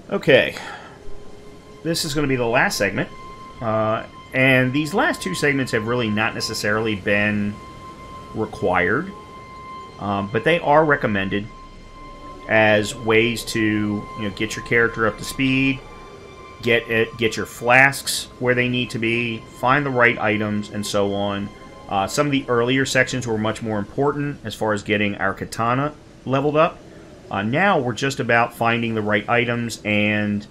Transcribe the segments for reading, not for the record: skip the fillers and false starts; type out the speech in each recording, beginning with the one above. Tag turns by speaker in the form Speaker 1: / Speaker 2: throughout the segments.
Speaker 1: Okay, this is going to be the last segment, and these last two segments have really not necessarily been required, but they are recommended as ways to get your character up to speed, get your flasks where they need to be, find the right items, and so on. Some of the earlier sections were much more important as far as getting our katana leveled up. Now we're just about finding the right items and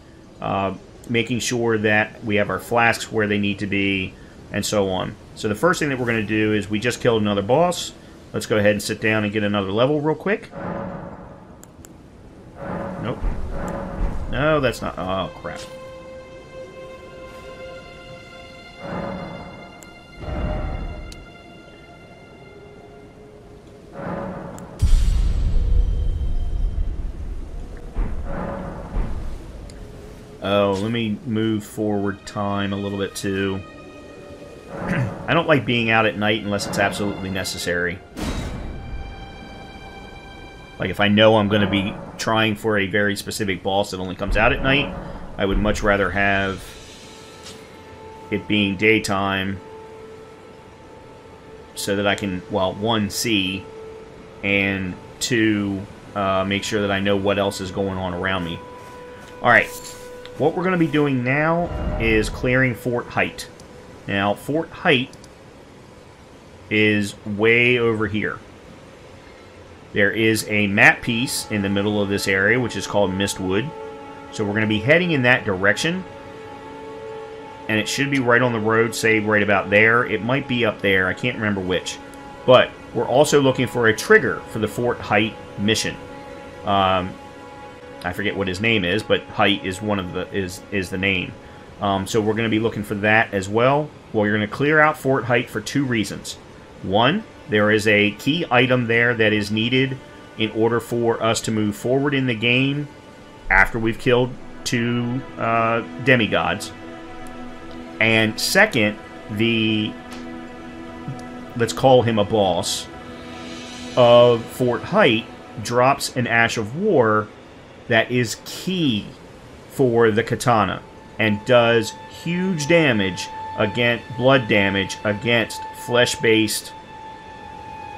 Speaker 1: making sure that we have our flasks where they need to be, and so on. So the first thing that we're going to do is we just killed another boss. Let's go ahead and sit down and get another level real quick. Nope. No, that's not... Oh, crap. Oh, let me move forward time a little bit, too. I don't like being out at night unless it's absolutely necessary. Like, if I know I'm going to be trying for a very specific boss that only comes out at night, I would much rather have it being daytime so that I can, well, one, see, and two, make sure that I know what else is going on around me. Alright. What we're going to be doing now is clearing Fort Height. Now, Fort Height is way over here. There is a map piece in the middle of this area, which is called Mistwood. So we're going to be heading in that direction. And it should be right on the road, say right about there. It might be up there. I can't remember which. But we're also looking for a trigger for the Fort Height mission. I forget what his name is, but Height is one of the is the name. So we're going to be looking for that as well. Well, you're going to clear out Fort Height for two reasons. One, there is a key item there that is needed in order for us to move forward in the game after we've killed two demigods. And second, let's call him a boss of Fort Height drops an Ash of War that is key for the katana and does huge damage blood damage against flesh-based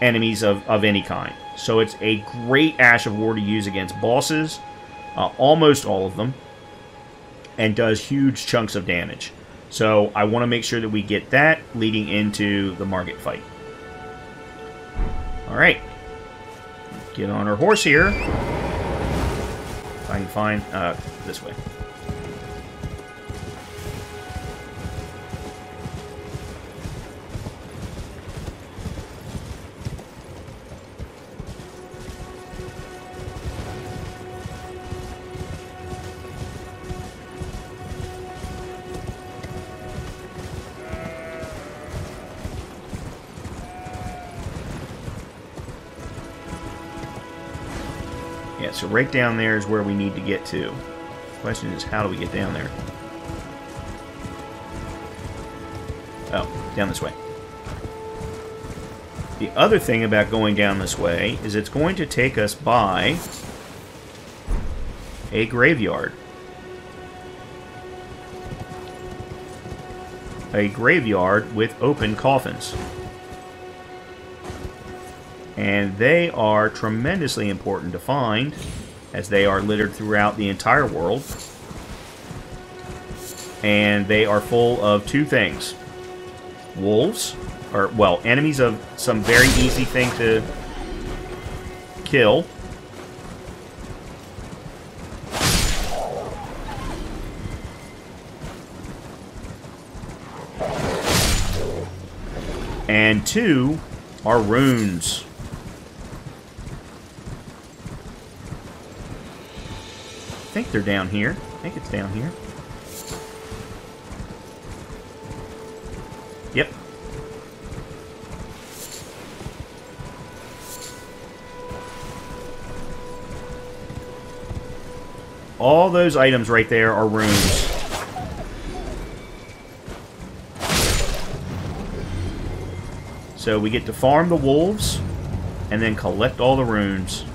Speaker 1: enemies of any kind. So it's a great Ash of War to use against bosses, almost all of them, and does huge chunks of damage. So I want to make sure that we get that leading into the market fight. Alright. Get on our horse here. If I can find... this way. Yeah, so right down there is where we need to get to. The question is, how do we get down there? Oh, down this way. The other thing about going down this way is it's going to take us by a graveyard. A graveyard with open coffins. And they are tremendously important to find, as they are littered throughout the entire world. And they are full of two things. Wolves, or, well, enemies of some very easy thing to kill. And two are runes. I think they're down here. I think it's down here. Yep. All those items right there are runes. So we get to farm the wolves and then collect all the runes.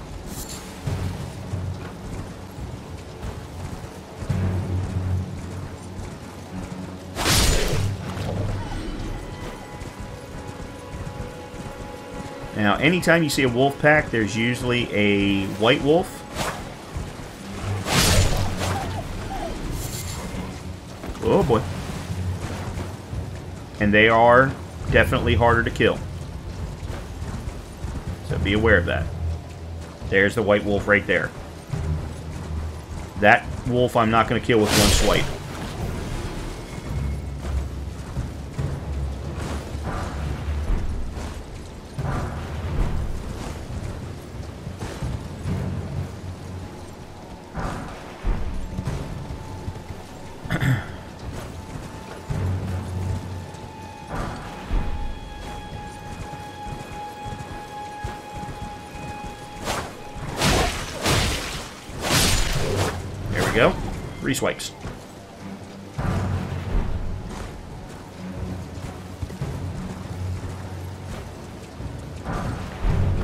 Speaker 1: Now, anytime you see a wolf pack, there's usually a white wolf. Oh boy. And they are definitely harder to kill. So be aware of that. There's the white wolf right there. That wolf I'm not going to kill with one swipe. Go. 3 swipes.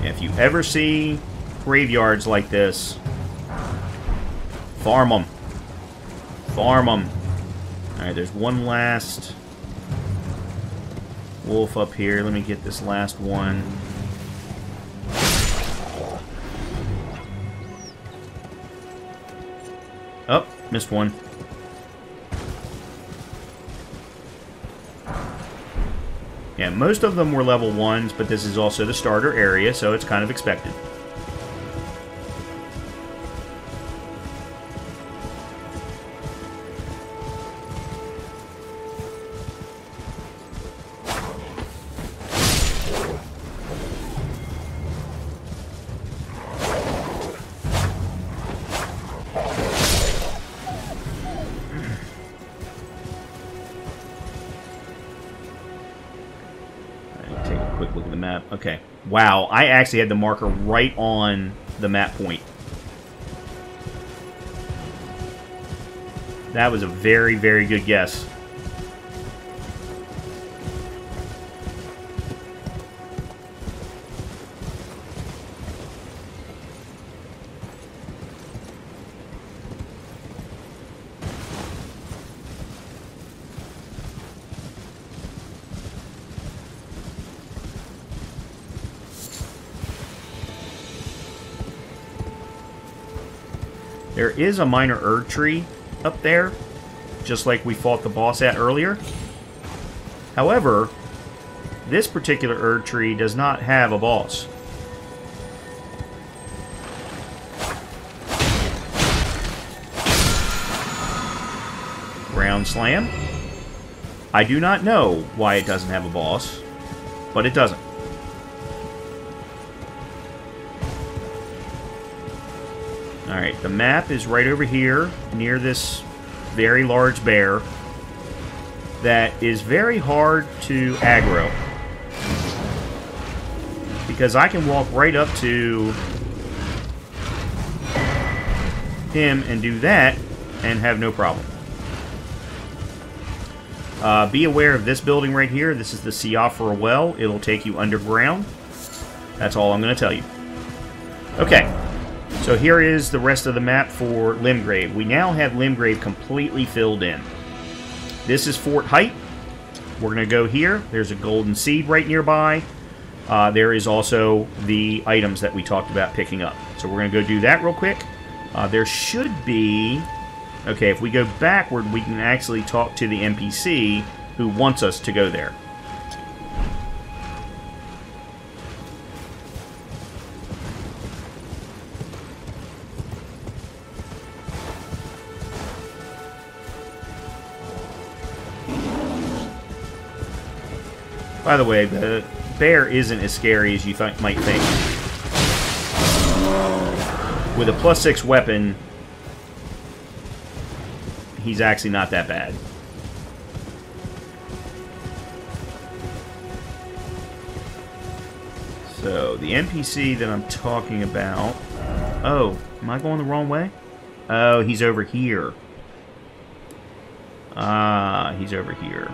Speaker 1: If you ever see graveyards like this, farm them. Farm them. Alright, there's one last wolf up here. Let me get this last one. Oh, missed one. Yeah, most of them were level 1s, but this is also the starter area, so it's kind of expected. Quick look at the map. Okay. Wow, I actually had the marker right on the map point. That was a very, very good guess. There is a minor Erd tree up there, just like we fought the boss at earlier. However, this particular Erd tree does not have a boss. Ground Slam. I do not know why it doesn't have a boss, but it doesn't. Alright, the map is right over here, near this very large bear that is very hard to aggro. Because I can walk right up to him and do that and have no problem. Be aware of this building right here. This is the Siofra Well. It'll take you underground. That's all I'm going to tell you. Okay. So here is the rest of the map for Limgrave. We now have Limgrave completely filled in. This is Fort Height. We're going to go here. There's a golden seed right nearby. There is also the items that we talked about picking up. So we're going to go do that real quick. There should be... Okay, if we go backward, we can actually talk to the NPC who wants us to go there. By the way, the bear isn't as scary as you might think. With a +6 weapon, he's actually not that bad. So, the NPC that I'm talking about... Oh, am I going the wrong way? Oh, he's over here. Ah, he's over here.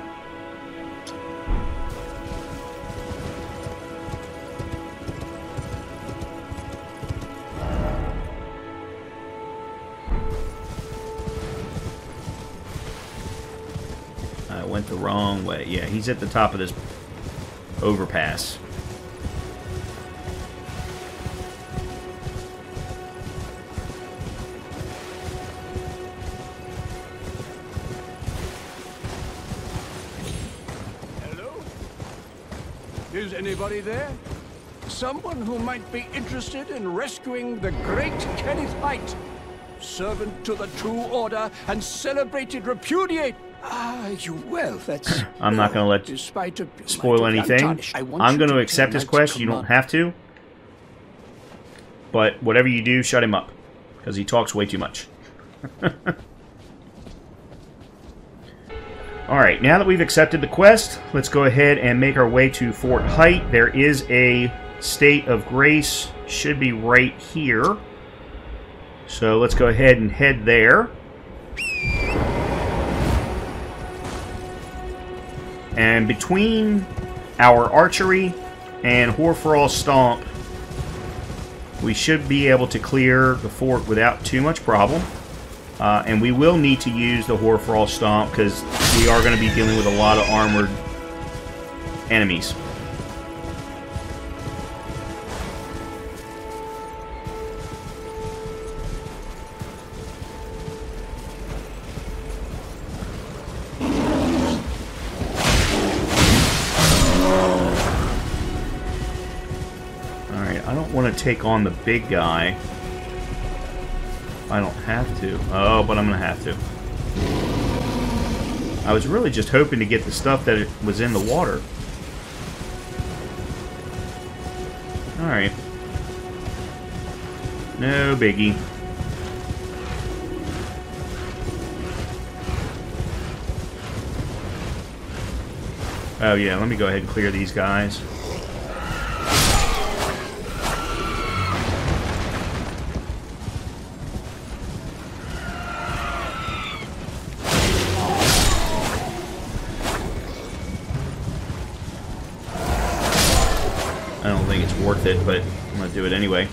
Speaker 1: Went the wrong way. Yeah, he's at the top of this overpass.
Speaker 2: Is anybody there? Someone who might be interested in rescuing the great Kenneth Height, servant to the True Order and celebrated repudiate. Ah, well, that's...
Speaker 1: I'm not going to let spoil anything. I'm going to accept his quest. You don't have to. But whatever you do, shut him up. Because he talks way too much. Alright, now that we've accepted the quest, let's go ahead and make our way to Fort Height. There is a State of Grace. Should be right here. So let's go ahead and head there. And between our archery and Horfral Stomp, we should be able to clear the fort without too much problem. And we will need to use the Horfral Stomp because we are going to be dealing with a lot of armored enemies. Alright, I don't want to take on the big guy. I don't have to. Oh, but I'm going to have to. I was really just hoping to get the stuff that was in the water. Alright. No biggie. Oh yeah, let me go ahead and clear these guys. I don't think it's worth it, but I'm going to do it anyway.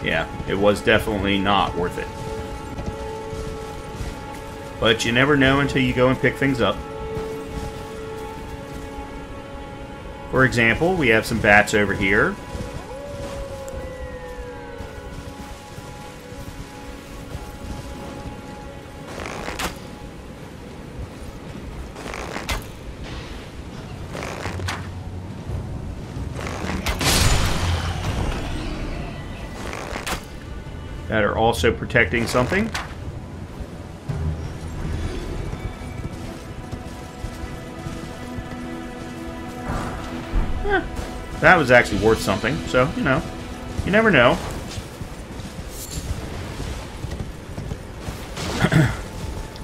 Speaker 1: Yeah, it was definitely not worth it. But you never know until you go and pick things up. For example, we have some bats over here. That are also protecting something. That was actually worth something, so, you know, you never know.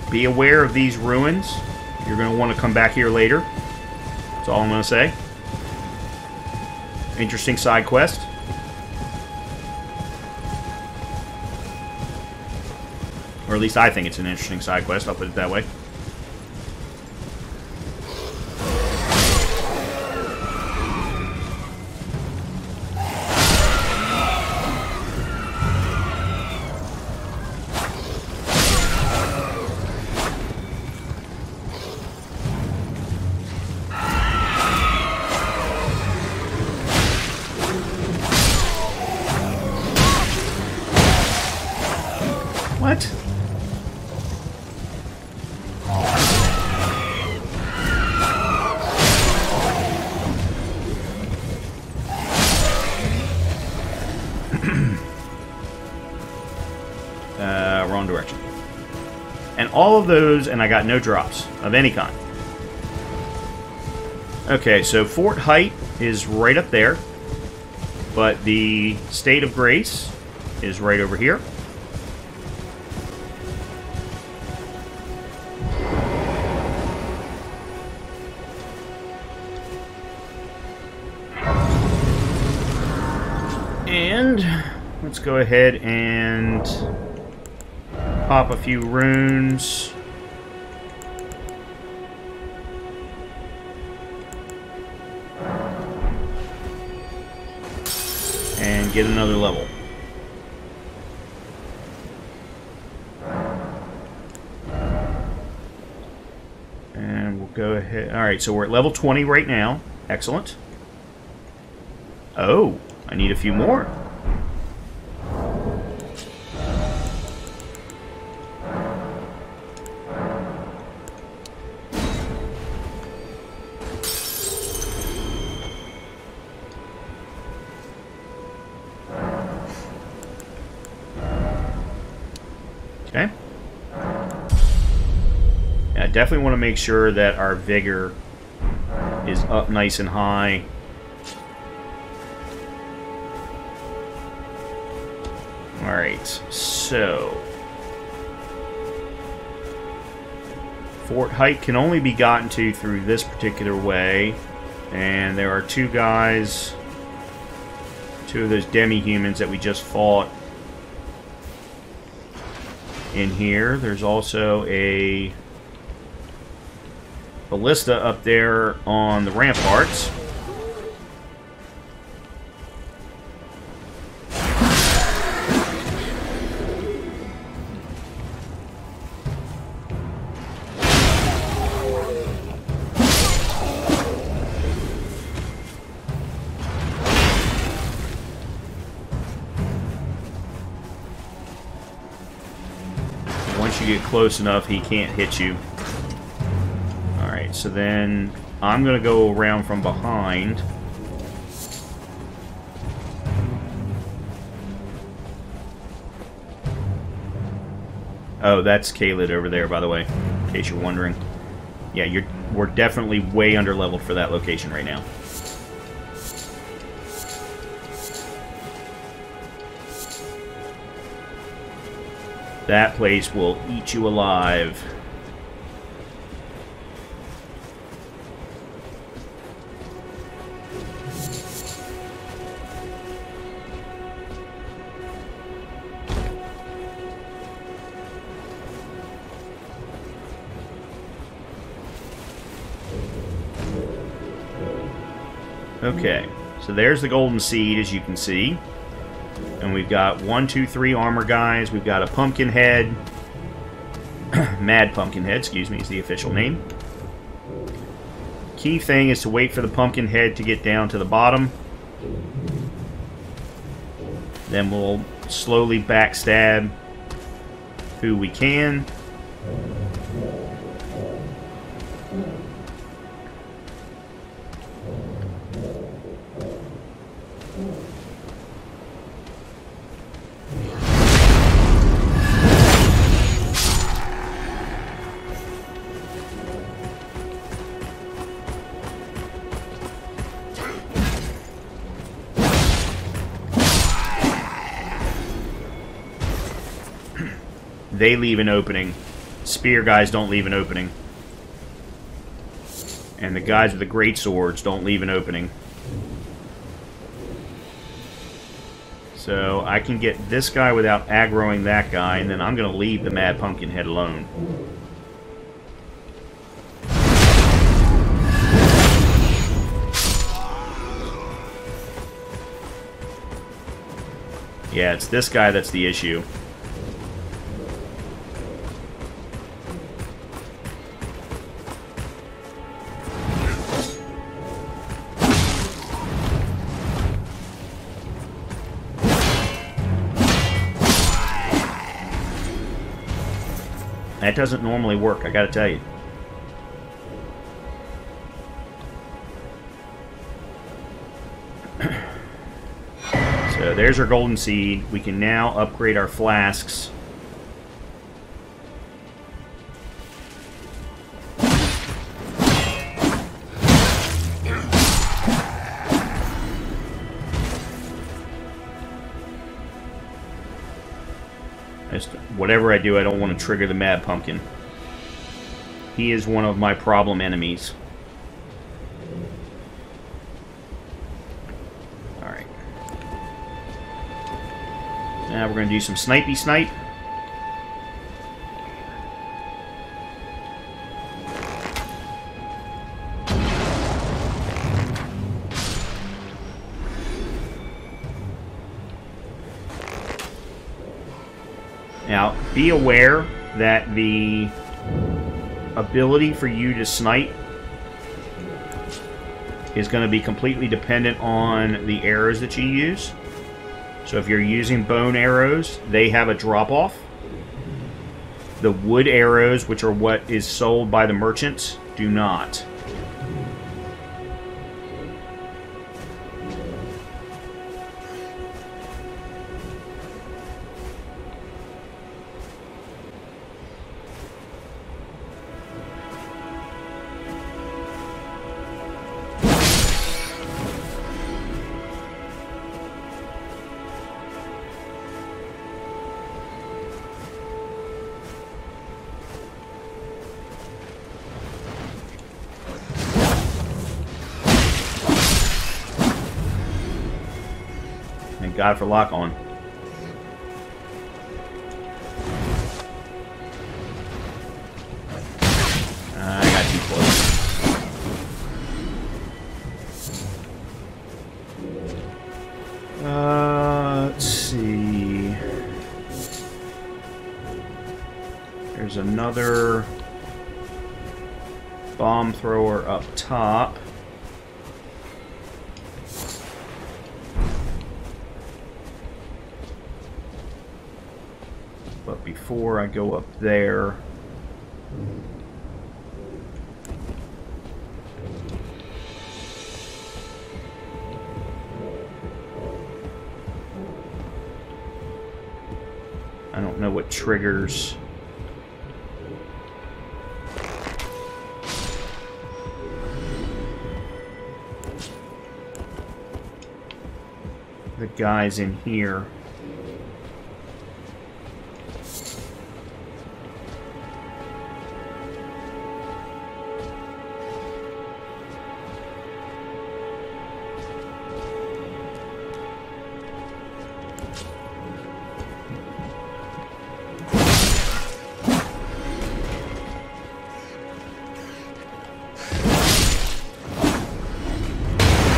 Speaker 1: Be aware of these ruins. You're going to want to come back here later. That's all I'm going to say. Interesting side quest. Or at least I think it's an interesting side quest, I'll put it that way. What? Wrong direction. And all of those, and I got no drops of any kind. Okay, so Fort Height is right up there, but the State of Grace is right over here. And let's go ahead and pop a few runes. And get another level. And we'll go ahead. All right, so we're at level 20 right now. Excellent. Oh, I need a few more. Okay. Yeah, I definitely want to make sure that our vigor is up nice and high. Alright, so Fort Height can only be gotten to through this particular way, and there are two guys, two of those demi-humans that we just fought in here. There's also a ballista up there on the ramparts. Once you get close enough, he can't hit you. Alright, so then I'm going to go around from behind. Oh, that's Kaled over there, by the way, in case you're wondering. Yeah, we're definitely way underleveled for that location right now. That place will eat you alive. Okay, so there's the golden seed, as you can see. And we've got 1, 2, 3 armor guys. We've got a pumpkin head. Mad pumpkin head, excuse me, is the official name. Key thing is to wait for the pumpkin head to get down to the bottom. Then we'll slowly backstab who we can. They leave an opening. Spear guys don't leave an opening. And the guys with the great swords don't leave an opening. So I can get this guy without aggroing that guy, and then I'm going to leave the Mad Pumpkin Head alone. Yeah, it's this guy that's the issue. That doesn't normally work, I gotta tell you. So there's our golden seed. We can now upgrade our flasks. Whatever I do, I don't want to trigger the Mad Pumpkin. He is one of my problem enemies. Alright. Now we're going to do some snipey snipe. Now, be aware that the ability for you to snipe is going to be completely dependent on the arrows that you use. So if you're using bone arrows, they have a drop-off. The wood arrows, which are what is sold by the merchants, do not. Thank God for lock on. I got too close. Let's see. There's another bomb thrower up top. But before I go up there, I don't know what triggers. The guys in here.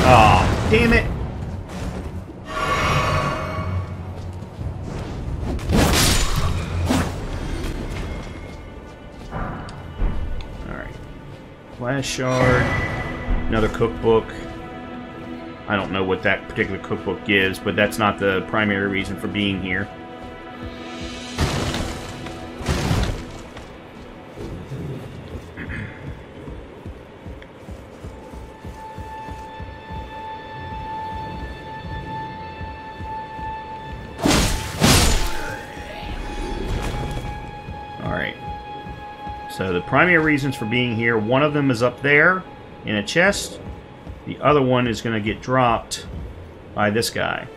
Speaker 1: Aw, damn it! Alright. Glass shard. Another cookbook. I don't know what that particular cookbook gives, but that's not the primary reason for being here. So the primary reasons for being here, one of them is up there in a chest. The other one is going to get dropped by this guy.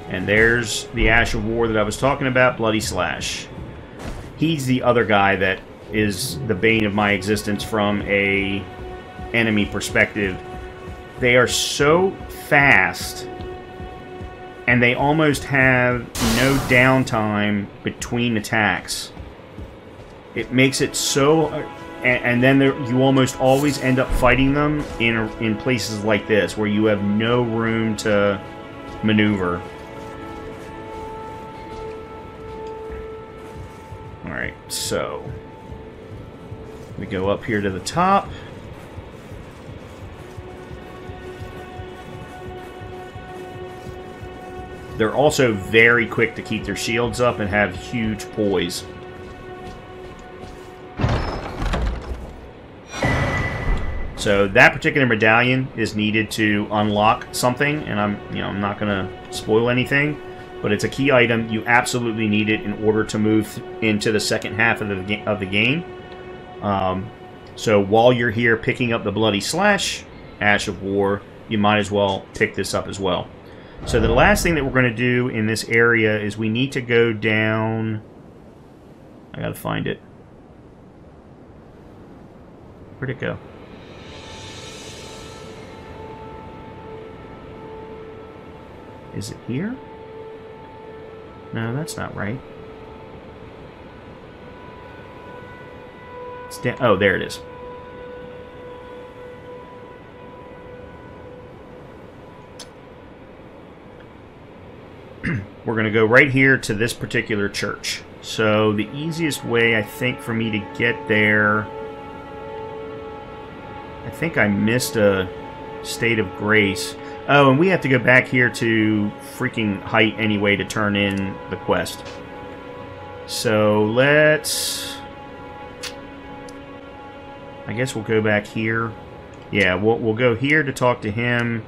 Speaker 1: And there's the Ash of War that I was talking about, Bloody Slash. He's the other guy that is the bane of my existence from a enemy perspective. They are so fast, and they almost have no downtime between attacks. It makes it so... and then you almost always end up fighting them in places like this, where you have no room to maneuver. Alright, so... we go up here to the top. They're also very quick to keep their shields up and have huge poise. So that particular medallion is needed to unlock something, and I'm not going to spoil anything, but it's a key item. You absolutely need it in order to move into the second half of the game. So while you're here picking up the Bloody Slash Ash of War, you might as well pick this up as well. So the last thing that we're going to do in this area is we need to go down... I gotta find it. Where'd it go? Is it here? No, that's not right. Oh, there it is. we're going to go right here to this particular church. So the easiest way, I think, for me to get there... I think I missed a state of grace. Oh, and we have to go back here to freaking height anyway to turn in the quest. So let's... I guess we'll go back here. Yeah, we'll go here to talk to him.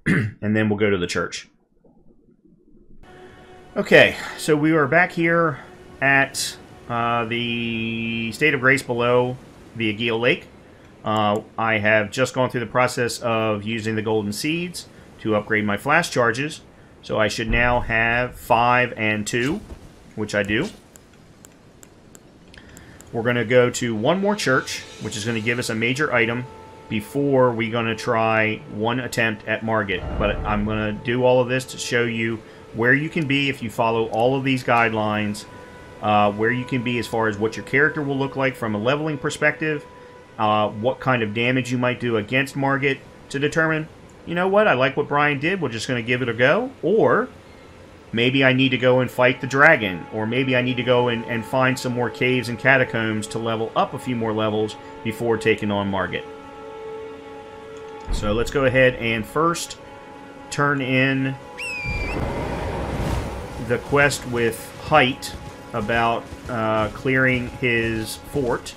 Speaker 1: And then we'll go to the church. Okay, so we are back here at the State of Grace below the Aguil Lake. I have just gone through the process of using the golden seeds to upgrade my flash charges. So I should now have 5 and 2, which I do. We're going to go to one more church, which is going to give us a major item before we're going to try one attempt at Margit. But I'm going to do all of this to show you where you can be if you follow all of these guidelines, where you can be as far as what your character will look like from a leveling perspective, what kind of damage you might do against Margit to determine, you know what, I like what Brian did, we're just going to give it a go, or maybe I need to go and fight the dragon, or maybe I need to go and find some more caves and catacombs to level up a few more levels before taking on Margit. So let's go ahead and first turn in the quest with Height about clearing his fort.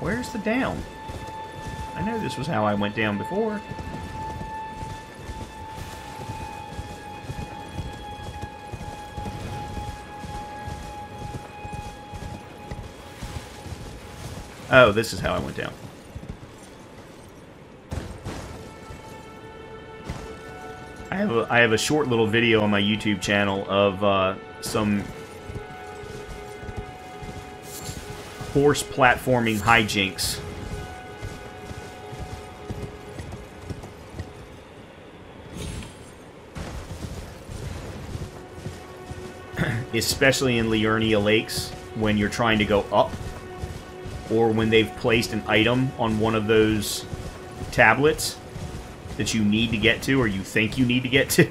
Speaker 1: Where's the down? I know this was how I went down before. Oh, this is how I went down. I have a short little video on my YouTube channel of some horse platforming hijinks. Especially in Liurnia Lakes, when you're trying to go up, or when they've placed an item on one of those tablets that you need to get to, or you think you need to get to.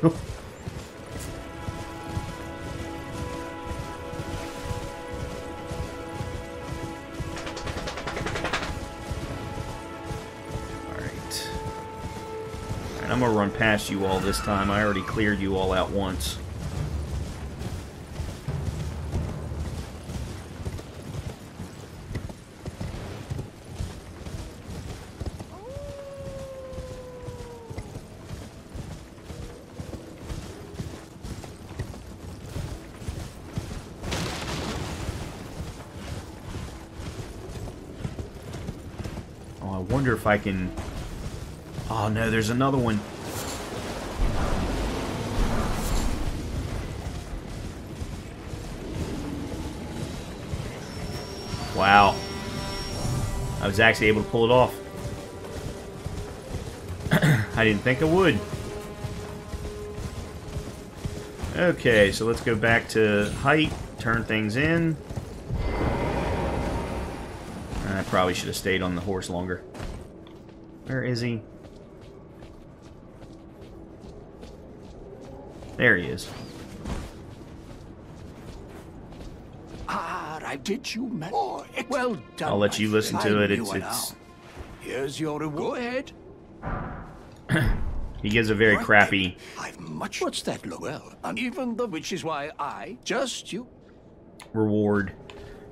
Speaker 1: Alright. I'm gonna run past you all this time. I already cleared you all out once. I wonder if I can... Oh no, there's another one. Wow. I was actually able to pull it off. I didn't think I would. Okay, so let's go back to height, turn things in. I probably should have stayed on the horse longer. Where is he? There he is.
Speaker 2: I did you, man. Oh, well done.
Speaker 1: I'll let you listen to it. It's
Speaker 2: Here's your reward. Go ahead.
Speaker 1: He gives a very crappy.
Speaker 2: I've much. What's that look? Well, uneven, which is why I just you.
Speaker 1: Reward.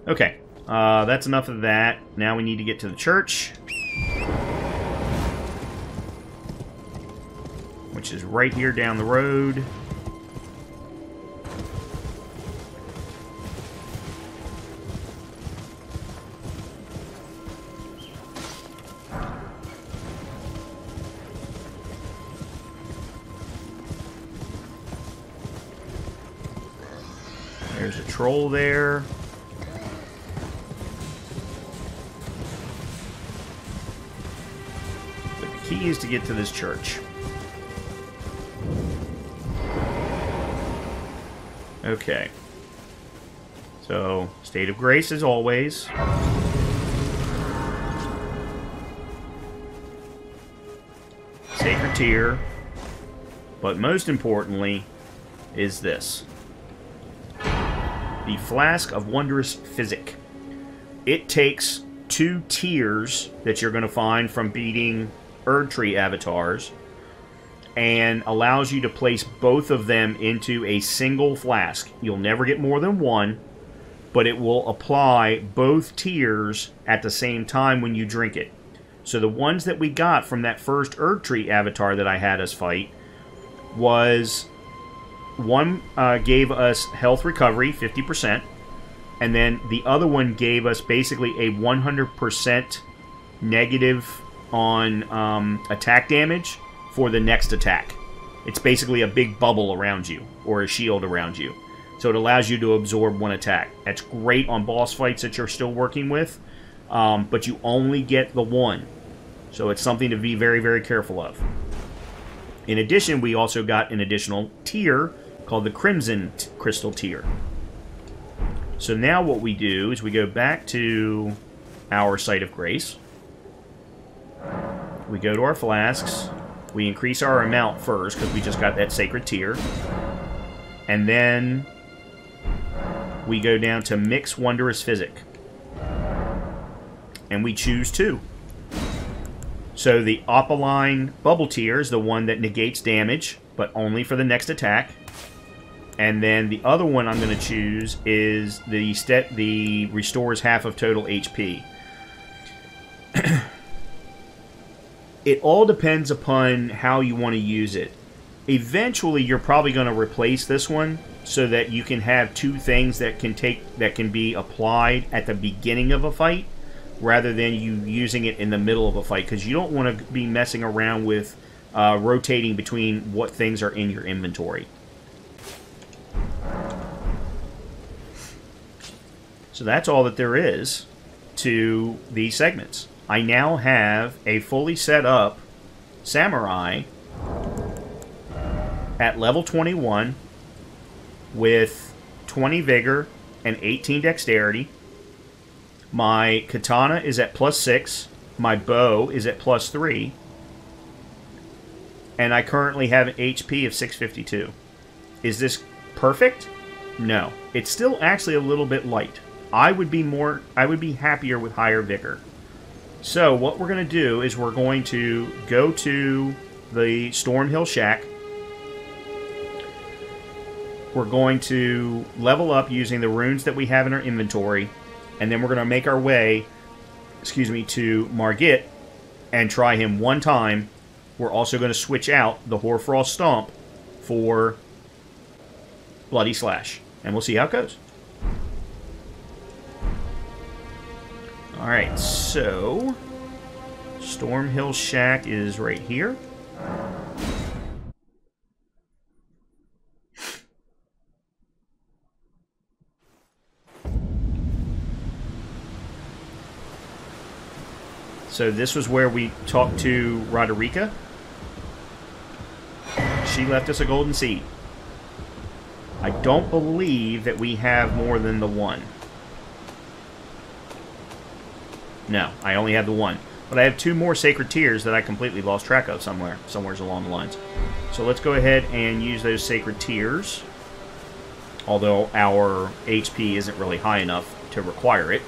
Speaker 1: Okay. That's enough of that. Now we need to get to the church, which is right here down the road. troll there. But the key is to get to this church. Okay. So, State of Grace as always. Sacred Tear. But most importantly is this. The Flask of Wondrous Physic. It takes 2 tears that you're going to find from beating Erdtree avatars and allows you to place both of them into a single flask. You'll never get more than one, but it will apply both tears at the same time when you drink it. So the ones that we got from that first Erdtree avatar that I had us fight was... One gave us health recovery, 50%, and then the other one gave us basically a 100% negative on attack damage for the next attack. It's basically a big bubble around you, or a shield around you. So it allows you to absorb one attack. That's great on boss fights that you're still working with, but you only get the one. So it's something to be very, very careful of. In addition, we also got an additional tier called the Crimson Crystal Tier. So now what we do is we go back to our Site of Grace. We go to our flasks. We increase our amount first because we just got that Sacred Tier. And then we go down to Mix Wondrous Physic. And we choose 2. So the Opaline Bubble Tier is the one that negates damage, but only for the next attack. And then the other one I'm going to choose is the restores half of total HP. It all depends upon how you want to use it. Eventually, you're probably going to replace this one so that you can have 2 things that can be applied at the beginning of a fight, rather than you using it in the middle of a fight, because you don't want to be messing around with rotating between what things are in your inventory. So that's all that there is to these segments. I now have a fully set up samurai at level 21 with 20 vigor and 18 dexterity. My katana is at +6. My bow is at +3. And I currently have an HP of 652. Is this perfect? No. It's still actually a little bit light. I would be happier with higher vigor. So what we're going to do is we're going to go to the Stormhill Shack. We're going to level up using the runes that we have in our inventory, and then we're going to make our way, to Margit and try him one time. We're also going to switch out the Hoarfrost Stomp for Bloody Slash, and we'll see how it goes. Alright, so Stormhill Shack is right here. So this was where we talked to Roderica. She left us a golden seed. I don't believe that we have more than the one. No, I only have the one. But I have 2 more Sacred Tears that I completely lost track of somewhere along the lines. So let's go ahead and use those Sacred Tears. Although our HP isn't really high enough to require it.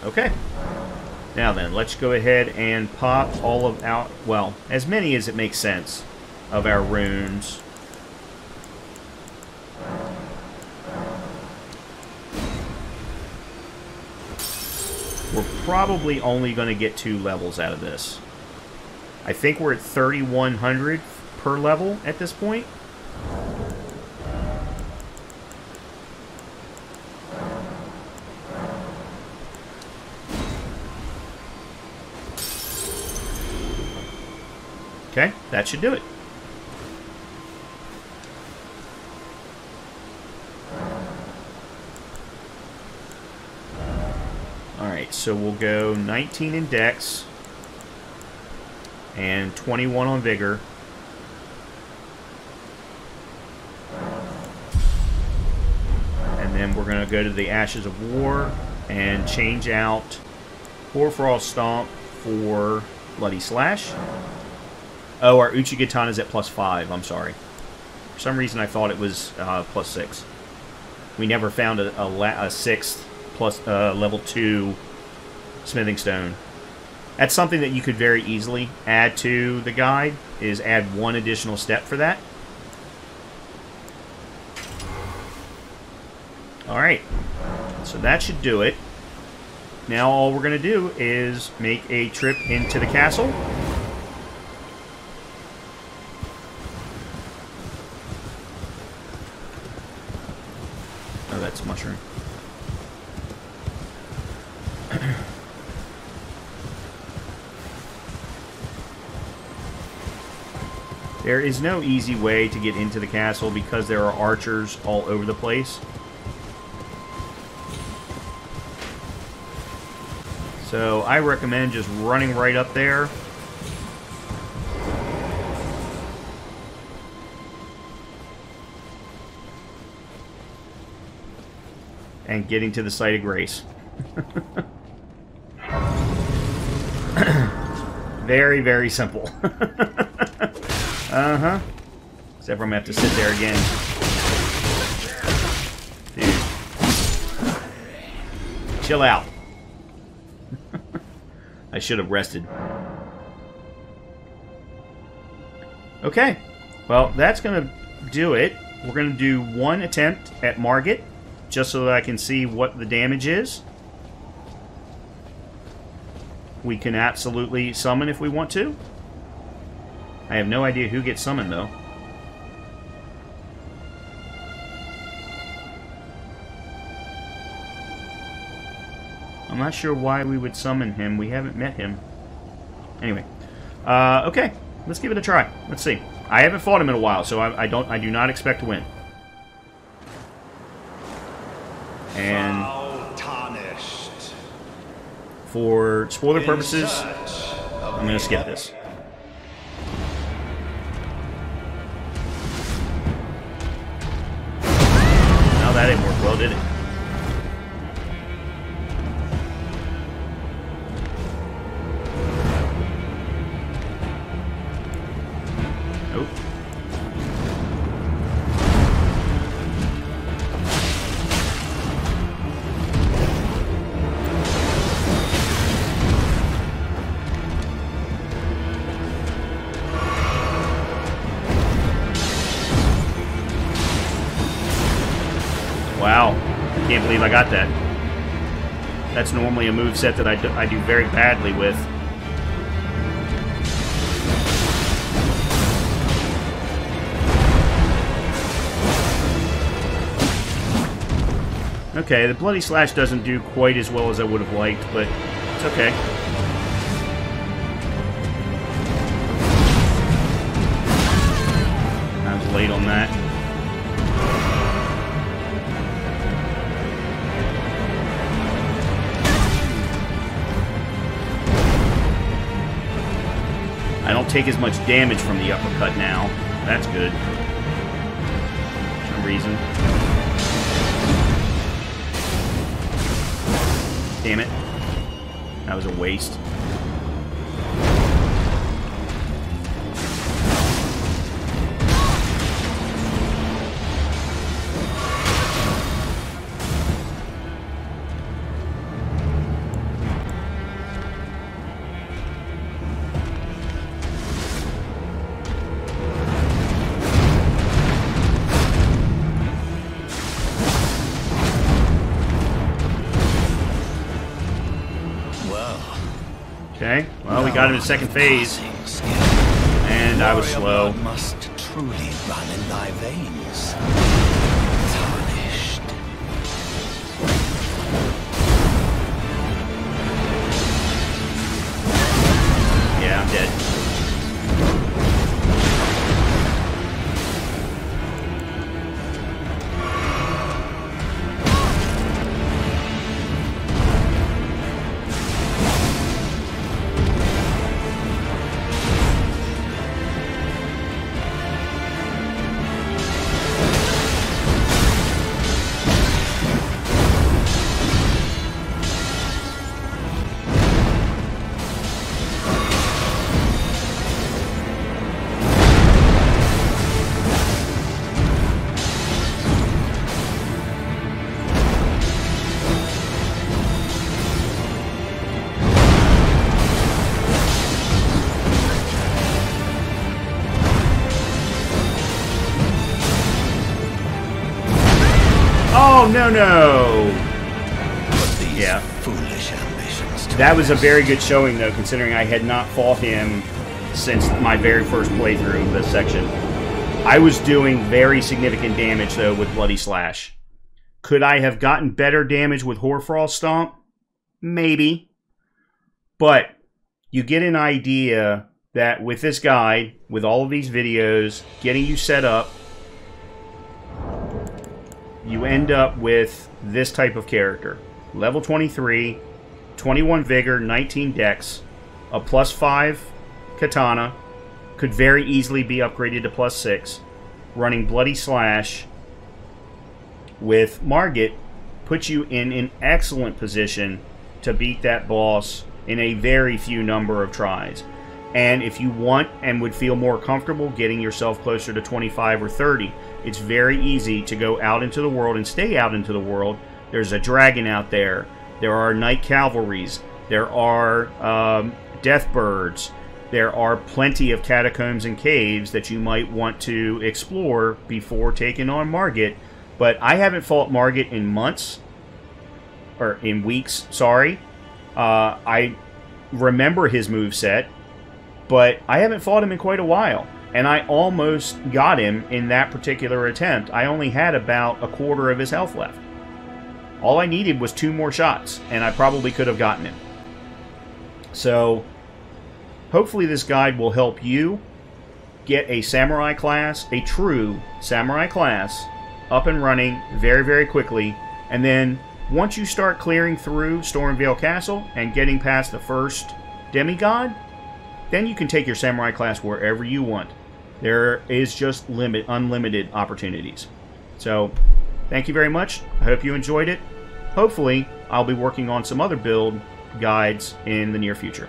Speaker 1: Okay. Now then, let's go ahead and pop all of our... well, as many as it makes sense of our runes. We're probably only going to get 2 levels out of this. I think we're at 3,100 per level at this point. Okay, that should do it. Alright, so we'll go 19 in Dex and 21 on Vigor. And then we're going to go to the Ashes of War and change out Hoarfrost Stomp for Bloody Slash. Oh, our Uchigatana is at +5. I'm sorry. For some reason I thought it was +6. We never found a 6th plus level 2 Smithing Stone. That's something that you could very easily add to the guide, is add one additional step for that. Alright, so that should do it. Now all we're going to do is make a trip into the castle. Oh, that's a mushroom. There is no easy way to get into the castle because there are archers all over the place. So I recommend just running right up there. And getting to the site of grace. Very, very simple. Uh-huh. Except for I'm going to have to sit there again. Dude. Chill out. I should have rested. Okay. Well, that's going to do it. We're going to do one attempt at Margit, just so that I can see what the damage is. We can absolutely summon if we want to. I have no idea who gets summoned, though. I'm not sure why we would summon him. We haven't met him. Anyway. Okay. Let's give it a try. Let's see. I haven't fought him in a while, so I do not expect to win. And for spoiler purposes, I'm going to skip this. No, that didn't work well, did it? Nope. Wow, I can't believe I got that. That's normally a moveset that I do very badly with. Okay, the Bloody Slash doesn't do quite as well as I would have liked, but it's okay. I was late on that. I don't take as much damage from the uppercut now. That's good. For some reason. Damn it. That was a waste. Okay, well, we got him in second phase, and I was slow.
Speaker 3: Must truly run in thy veins. Tarnished.
Speaker 1: Yeah, I'm dead. Oh, no.
Speaker 3: But these
Speaker 1: Yeah.
Speaker 3: foolish ambitions.
Speaker 1: That was a very good showing, though, considering I had not fought him since my very first playthrough of this section. I was doing very significant damage, though, with Bloody Slash. Could I have gotten better damage with Hoarfrost Stomp? Maybe. But you get an idea that with this guide, with all of these videos, getting you set up, you end up with this type of character. Level 23, 21 Vigor, 19 Dex, a +5 Katana, could very easily be upgraded to +6, running Bloody Slash with Margit puts you in an excellent position to beat that boss in a very few number of tries. And if you want and would feel more comfortable getting yourself closer to 25 or 30, it's very easy to go out into the world and stay out into the world. There's a dragon out there. There are Night Cavalries. There are Deathbirds. There are plenty of catacombs and caves that you might want to explore before taking on Margit. But I haven't fought Margit in months. Or in weeks, sorry. I remember his moveset, but I haven't fought him in quite a while. And I almost got him in that particular attempt. I only had about a quarter of his health left. All I needed was 2 more shots, and I probably could have gotten him. So, hopefully this guide will help you get a samurai class, a true samurai class, up and running very, very quickly. And then, once you start clearing through Stormvale Castle and getting past the first demigod, then you can take your samurai class wherever you want. There is just unlimited opportunities. So, thank you very much. I hope you enjoyed it. Hopefully, I'll be working on some other build guides in the near future.